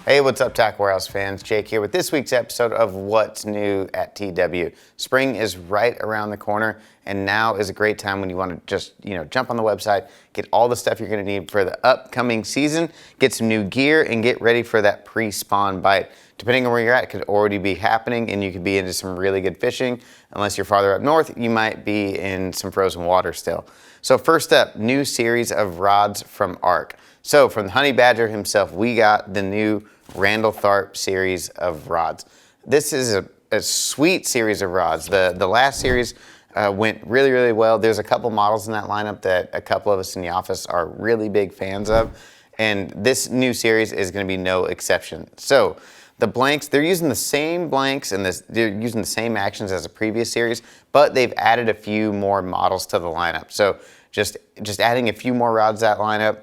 Hey, what's up, Tackle Warehouse fans? Jake here with this week's episode of What's New at TW. Spring is right around the corner, and now is a great time when you want to just, jump on the website, get all the stuff you're going to need for the upcoming season, get some new gear, and get ready for that pre-spawn bite. Depending on where you're at, it could already be happening, and you could be into some really good fishing. Unless you're farther up north, you might be in some frozen water still. So first up, new series of rods from Ark. So from the Honey Badger himself, we got the new Randall Tharp series of rods. This is a sweet series of rods. The last series went really, really well. There's a couple models in that lineup that a couple of us in the office are really big fans of, and this new series is going to be no exception. So the blanks, they're using the same blanks and they're using the same actions as the previous series, but they've added a few more models to the lineup. So just adding a few more rods to that lineup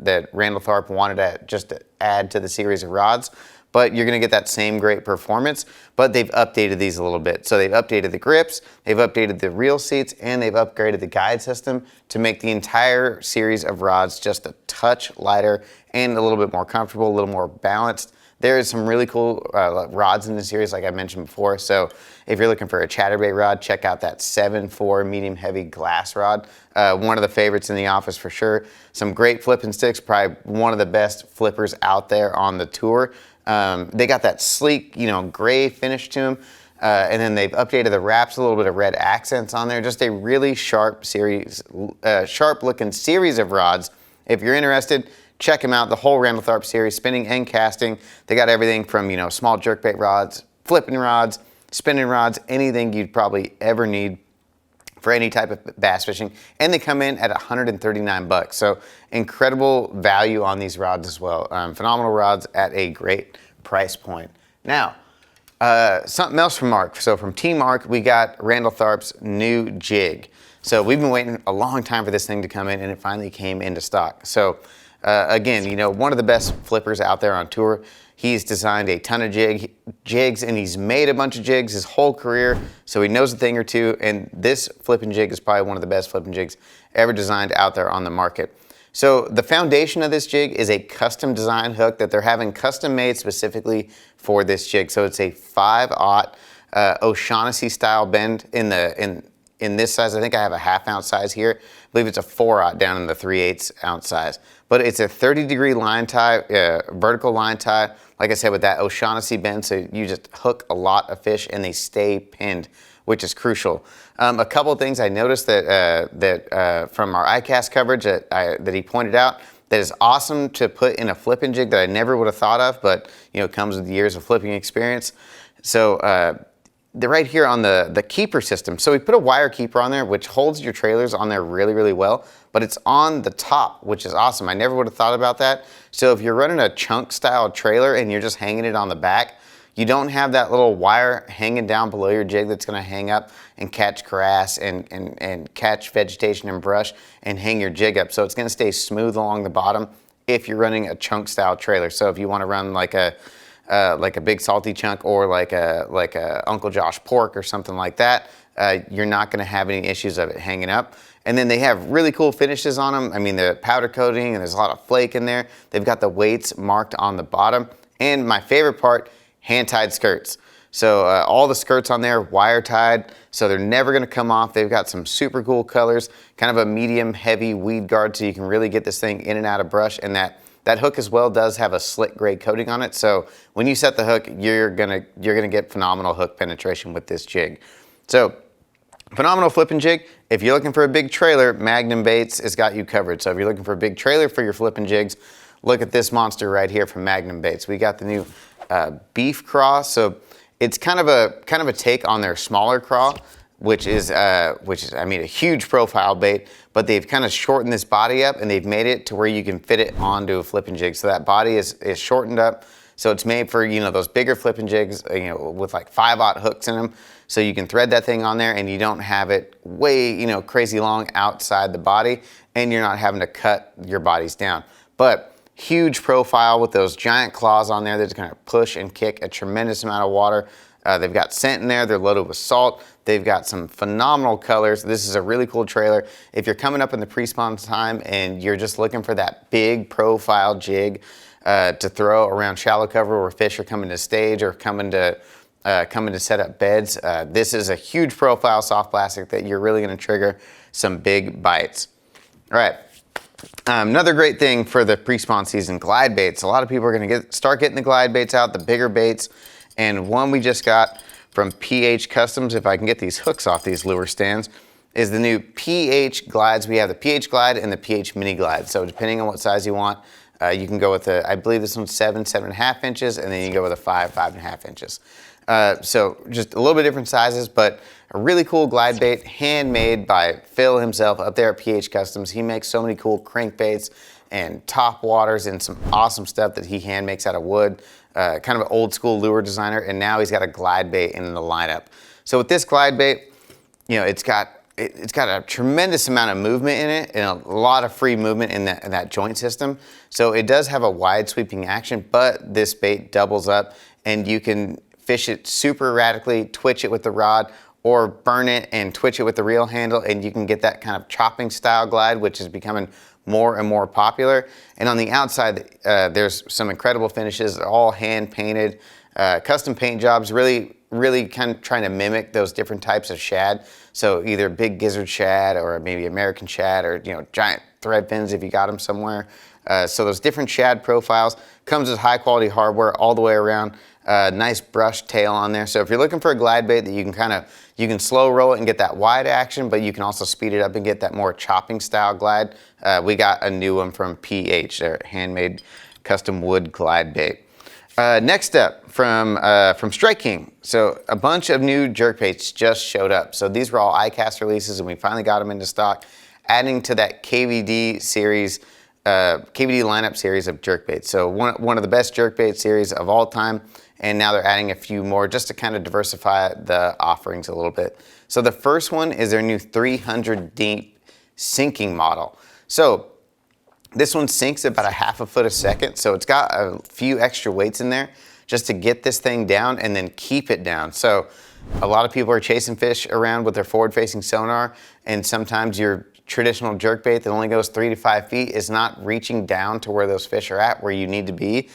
that Randall Tharp wanted to add to the series of rods, but you're going to get that same great performance, but they've updated these a little bit. So they've updated the grips, they've updated the reel seats, and they've upgraded the guide system to make the entire series of rods just a touch lighter and a little bit more comfortable, a little more balanced. There is some really cool rods in the series, like I mentioned before. So if you're looking for a chatterbait rod, check out that 7.4 medium heavy glass rod. One of the favorites in the office for sure. Some great flipping sticks, probably one of the best flippers out there on the tour. They got that sleek, gray finish to them. And then they've updated the wraps, a little bit of red accents on there. Just a really sharp series, sharp looking series of rods. If you're interested, check them out, the whole Randall Tharp series, spinning and casting. They got everything from, small jerkbait rods, flipping rods, spinning rods, anything you'd probably ever need for any type of bass fishing. And they come in at $139. So incredible value on these rods as well. Phenomenal rods at a great price point. Now, something else from Ark. So from Team Ark, we got Randall Tharp's new jig. So we've been waiting a long time for this thing to come in, and it finally came into stock. So again, one of the best flippers out there on tour. He's designed a ton of jigs, and he's made a bunch of jigs his whole career, so he knows a thing or two, and this flipping jig is probably one of the best flipping jigs ever designed out there on the market. So the foundation of this jig is a custom design hook that they're having custom made specifically for this jig. So it's a 5/0 O'Shaughnessy style bend in this size. I think I have a 1/2 ounce size here. I believe it's a 4/0 down in the 3/8 ounce size. But it's a 30-degree line tie, vertical line tie, like I said, with that O'Shaughnessy bend, so you just hook a lot of fish and they stay pinned, which is crucial. A couple of things I noticed that from our iCast coverage that he pointed out that is awesome to put in a flipping jig that I never would have thought of, but comes with years of flipping experience. So they're right here on the keeper system. So we put a wire keeper on there, which holds your trailers on there really, really well, but it's on the top, which is awesome. I never would have thought about that. So if you're running a chunk style trailer and you're just hanging it on the back, you don't have that little wire hanging down below your jig that's gonna hang up and catch grass and catch vegetation and brush and hang your jig up. So it's gonna stay smooth along the bottom if you're running a chunk style trailer. So if you wanna run like a big salty chunk or like a Uncle Josh pork or something like that, you're not going to have any issues of it hanging up. And then they have really cool finishes on them. I mean, the powder coating, and there's a lot of flake in there. They've got the weights marked on the bottom. And my favorite part, hand-tied skirts. So all the skirts on there wire tied, so they're never going to come off. They've got some super cool colors, kind of a medium heavy weed guard, so you can really get this thing in and out of brush. And that hook as well does have a slick gray coating on it, so when you set the hook, you're gonna get phenomenal hook penetration with this jig. So phenomenal flipping jig. If you're looking for a big trailer, Magnum Baits has got you covered. So if you're looking for a big trailer for your flipping jigs, look at this monster right here from Magnum Baits. We got the new Beef Craw. So it's kind of a take on their smaller craw, which is I mean, a huge profile bait, but they've kind of shortened this body up and they've made it to where you can fit it onto a flipping jig. So that body is shortened up. So it's made for, those bigger flipping jigs, with like 5/0 hooks in them. So you can thread that thing on there and you don't have it way, crazy long outside the body, and you're not having to cut your bodies down. But huge profile with those giant claws on there that's gonna push and kick a tremendous amount of water. They've got scent in there, they're loaded with salt. They've got some phenomenal colors. This is a really cool trailer. If you're coming up in the pre-spawn time and you're just looking for that big profile jig, to throw around shallow cover where fish are coming to stage or coming to set up beds. This is a huge profile soft plastic that you're really going to trigger some big bites. All right. Another great thing for the pre-spawn season, glide baits. A lot of people are going to start getting the glide baits out, the bigger baits. And one we just got from PH Customs, if I can get these hooks off these lure stands, is the new PH glides. We have the PH glide and the PH mini glide. So depending on what size you want, you can go with I believe this one's 7.5 inches, and then you go with a 5.5 inches. So just a little bit different sizes, but a really cool glide bait, handmade by Phil himself up there at PH Customs. He makes so many cool crankbaits and top waters and some awesome stuff that he hand makes out of wood. Kind of an old school lure designer, and now he's got a glide bait in the lineup. So with this glide bait, you know, it's got a tremendous amount of movement in it and a lot of free movement in that joint system. So it does have a wide sweeping action, but this bait doubles up and you can fish it super erratically, twitch it with the rod, or burn it and twitch it with the reel handle, and you can get that kind of chopping style glide, which is becoming more and more popular. And on the outside, there's some incredible finishes, all hand painted, custom paint jobs, really kind of trying to mimic those different types of shad. So either big gizzard shad or maybe American shad, or, you know, giant thread fins if you got them somewhere. So those different shad profiles, comes with high quality hardware all the way around. Nice brush tail on there. So if you're looking for a glide bait that you can slow roll it and get that wide action, but you can also speed it up and get that more chopping style glide, we got a new one from PH, their handmade custom wood glide bait. Next up from Strike King. So a bunch of new jerkbaits just showed up. So these were all iCast releases, and we finally got them into stock, adding to that KVD series, KVD lineup series of jerkbaits. So one of the best jerkbait series of all time, and now they're adding a few more just to kind of diversify the offerings a little bit. So the first one is their new 300 deep sinking model. So this one sinks about 1/2 foot a second, so it's got a few extra weights in there just to get this thing down and then keep it down. So a lot of people are chasing fish around with their forward-facing sonar, and sometimes your traditional jerkbait that only goes 3 to 5 feet is not reaching down to where those fish are at, where you need to be.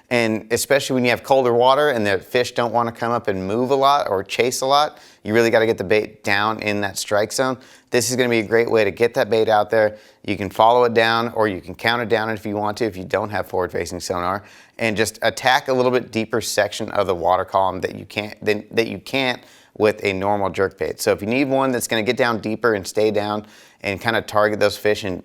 And especially when you have colder water and the fish don't want to come up and move a lot or chase a lot, you really got to get the bait down in that strike zone. This is going to be a great way to get that bait out there. You can follow it down, or you can count it down if you want to, if you don't have forward-facing sonar, and just attack a little bit deeper section of the water column that you can't with a normal jerkbait. So if you need one that's going to get down deeper and stay down and kind of target those fish in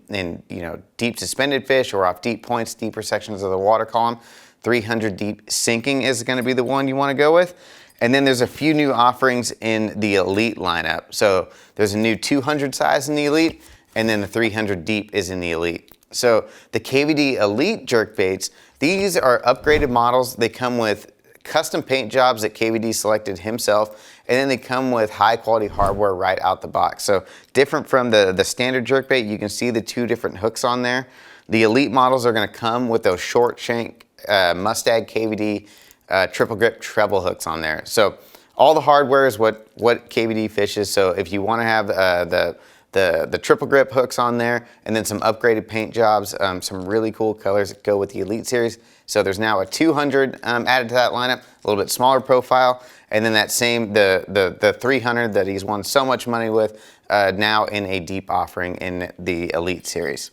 you know, deep suspended fish or off deep points, deeper sections of the water column, 300 deep sinking is going to be the one you want to go with. And then there's a few new offerings in the Elite lineup. So there's a new 200 size in the Elite, and then the 300 deep is in the Elite. So the KVD Elite jerkbaits, these are upgraded models. They come with custom paint jobs that KVD selected himself, and then they come with high quality hardware right out the box. So different from the standard jerkbait, you can see the two different hooks on there. The Elite models are going to come with those short shank Mustang KVD triple grip treble hooks on there. So all the hardware is what KVD fishes. So if you want to have the triple grip hooks on there, and then some upgraded paint jobs, some really cool colors that go with the Elite series. So there's now a 200 added to that lineup, a little bit smaller profile, and then that same the 300 that he's won so much money with, now in a deep offering in the Elite series.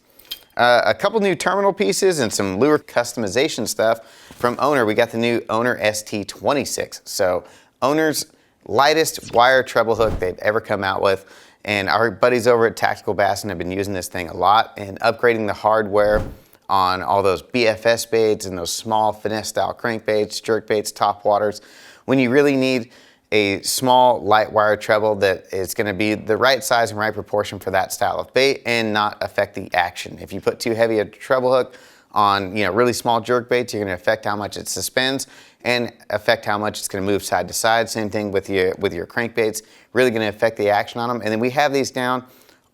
A couple new terminal pieces and some lure customization stuff from Owner. We got the new Owner ST26. So Owner's lightest wire treble hook they've ever come out with. And our buddies over at Tactical Bassin have been using this thing a lot and upgrading the hardware on all those BFS baits and those small finesse style crankbaits, jerkbaits, top waters. When you really need a small light wire treble that is going to be the right size and right proportion for that style of bait and not affect the action. If you put too heavy a treble hook on, you know, really small jerk baits, you're going to affect how much it suspends and affect how much it's going to move side to side. Same thing with your crankbaits, really going to affect the action on them. And then we have these down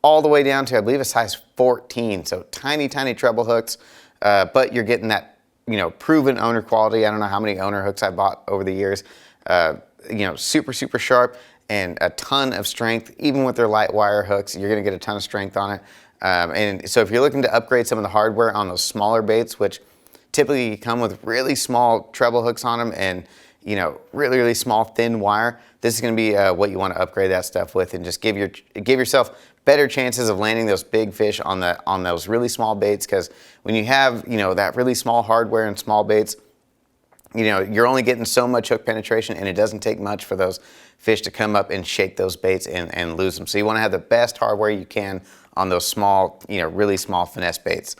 all the way down to, I believe, a size 14. So tiny treble hooks, but you're getting that, you know, proven Owner quality. I don't know how many Owner hooks I bought over the years. You know, super sharp and a ton of strength. Even with their light wire hooks, you're going to get a ton of strength on it. And so if you're looking to upgrade some of the hardware on those smaller baits, which typically come with really small treble hooks on them and, you know, really small thin wire. This is going to be what you want to upgrade that stuff with, and just give yourself better chances of landing those big fish on those really small baits. Because when you have, you know, that really small hardware and small baits, you know, you're only getting so much hook penetration, and it doesn't take much for those fish to come up and shake those baits and lose them. So you want to have the best hardware you can on those small, you know, really small finesse baits.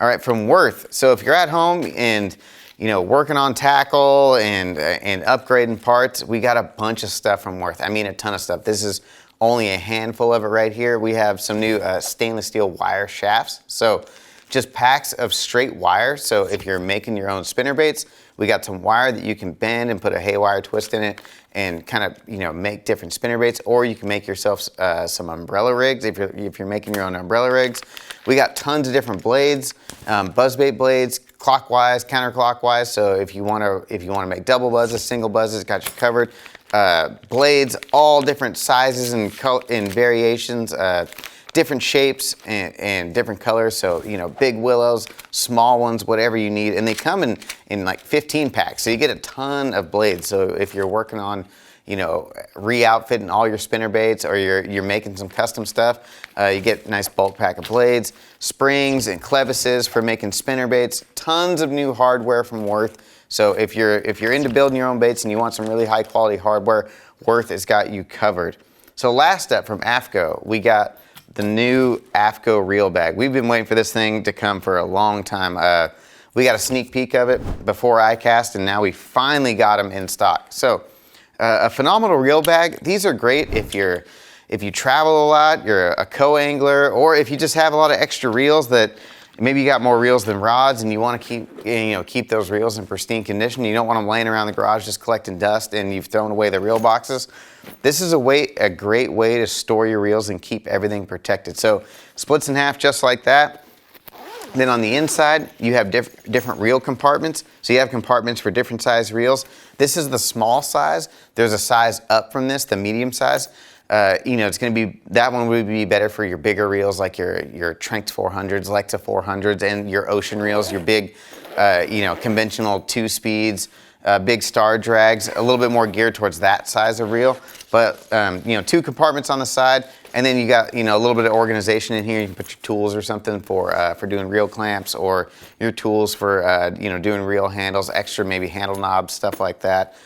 All right, from Worth. So if you're at home and, you know, working on tackle and upgrading parts, we got a bunch of stuff from Worth. I mean, a ton of stuff. This is only a handful of it right here. We have some new stainless steel wire shafts. So just packs of straight wire. So if you're making your own spinner baits, we got some wire that you can bend and put a haywire twist in it and kind of, you know, make different spinner baits. Or you can make yourself some umbrella rigs if you're making your own umbrella rigs. We got tons of different blades, buzzbait blades, clockwise, counterclockwise. So if you want to make double buzzes, single buzzes, got you covered. Blades, all different sizes and variations. Different shapes and different colors. So, you know, big willows, small ones, whatever you need. And they come in like 15 packs. So you get a ton of blades. So if you're working on, you know, re-outfitting all your spinner baits, or you're making some custom stuff, you get a nice bulk pack of blades, springs and clevises for making spinner baits. Tons of new hardware from Worth. So if you're into building your own baits and you want some really high quality hardware, Worth has got you covered. So last up from AFCO, we got the new AFCO Reel Bag. We've been waiting for this thing to come for a long time. We got a sneak peek of it before iCast, and now we finally got them in stock. So a phenomenal reel bag. These are great if you travel a lot, you're a co-angler, or if you just have a lot of extra reels that maybe you got more reels than rods and you want to keep those reels in pristine condition. You don't want them laying around the garage just collecting dust and you've thrown away the reel boxes. This is a great way to store your reels and keep everything protected. So splits in half just like that. Then on the inside, you have different reel compartments. So you have compartments for different size reels. This is the small size. There's a size up from this, the medium size. You know, it's going to be, that one would be better for your bigger reels, like your Tranx 400s, Lexa 400s, and your ocean reels, your big, you know, conventional 2-speeds, big star drags, a little bit more geared towards that size of reel. But, you know, 2 compartments on the side, and then you got, you know, a little bit of organization in here. You can put your tools or something for doing reel clamps, or your tools for, you know, doing reel handles, extra maybe handle knobs, stuff like that.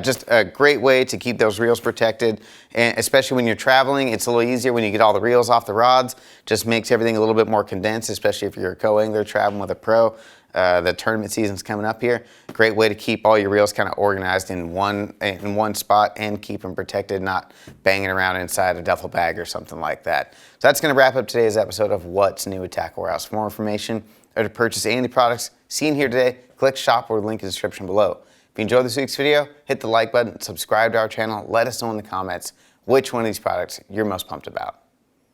Just a great way to keep those reels protected, and especially when you're traveling. It's a little easier when you get all the reels off the rods. Just makes everything a little bit more condensed, especially if you're a co-angler traveling with a pro. The tournament season's coming up here. Great way to keep all your reels kind of organized in one spot and keep them protected, not banging around inside a duffel bag or something like that. So that's going to wrap up today's episode of What's New at Tackle Warehouse. For more information or to purchase any of the products seen here today, click shop or link in the description below. If you enjoyed this week's video, hit the like button, subscribe to our channel, let us know in the comments which one of these products you're most pumped about.